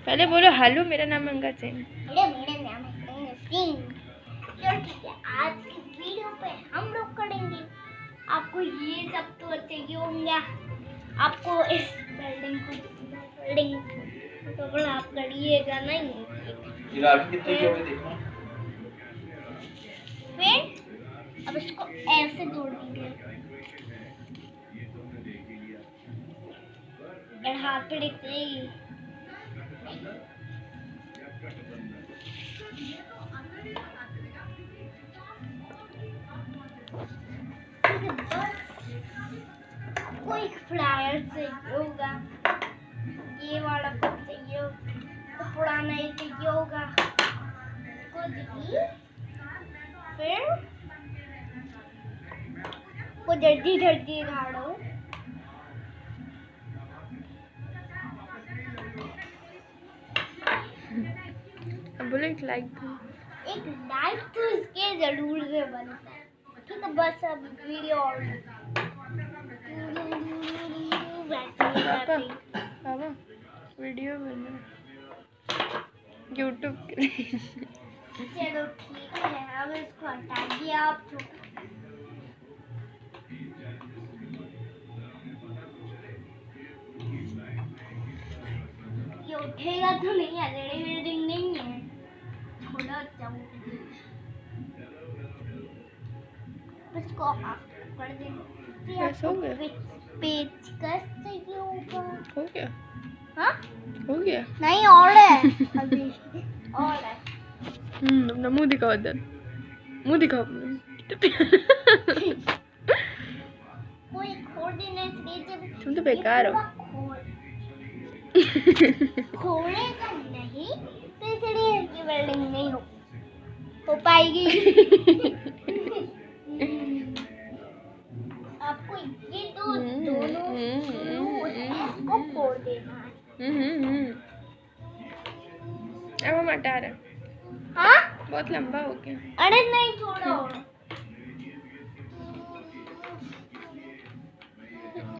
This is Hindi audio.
पहले बोलो हेलो, मेरा नाम अंगा सिंह। मेरा नाम है सिंह। चलो ठीक है, आज की वीडियो पे हम लोग करेंगे, आपको ये सब तो चाहिए होंगे, आपको इस बिल्डिंग तो आप करिएगा नहीं। कितने की होगी देखो। फिर अब इसको ऐसे जोड़ दीजिए, हाथ पे देखते कोई फ्लायर चाहिए होगा, ये वाला कुछ चाहिए तो पुराना ही चाहिए होगा कुछ भी। फिर को जल्दी जल्दी झाड़ो, अब बोलो एक लाइक तो इसके जरूर से बनता है। ठीक है, बस अब वीडियो और पापा वीडियो बना यूट्यूब के लिए। चलो ठीक है, अब इसको हटा दिया आप तो। ये उठेगा तो नहीं, अलरेडी बिल्डिंग नहीं है, थोड़ा अच्छा इसको ऑफ कर देंगे। बस हो गया, पेचकस चाहिए होगा। हो गया, हाँ हो गया। नहीं और है अभी और है। अपना मुंह दिखाओ इधर, मुंह दिखाओ अपना। कोई खोल देना चाहिए, तुम तो बेकार हो। खोलेगा नहीं तो इसलिए ये बिल्डिंग नहीं हो पाएगी। आपको ये दोनों को फोड़ देना है। अब हम हटा रहे हैं। हाँ बहुत लंबा हो गया। अरे नहीं, छोड़ो।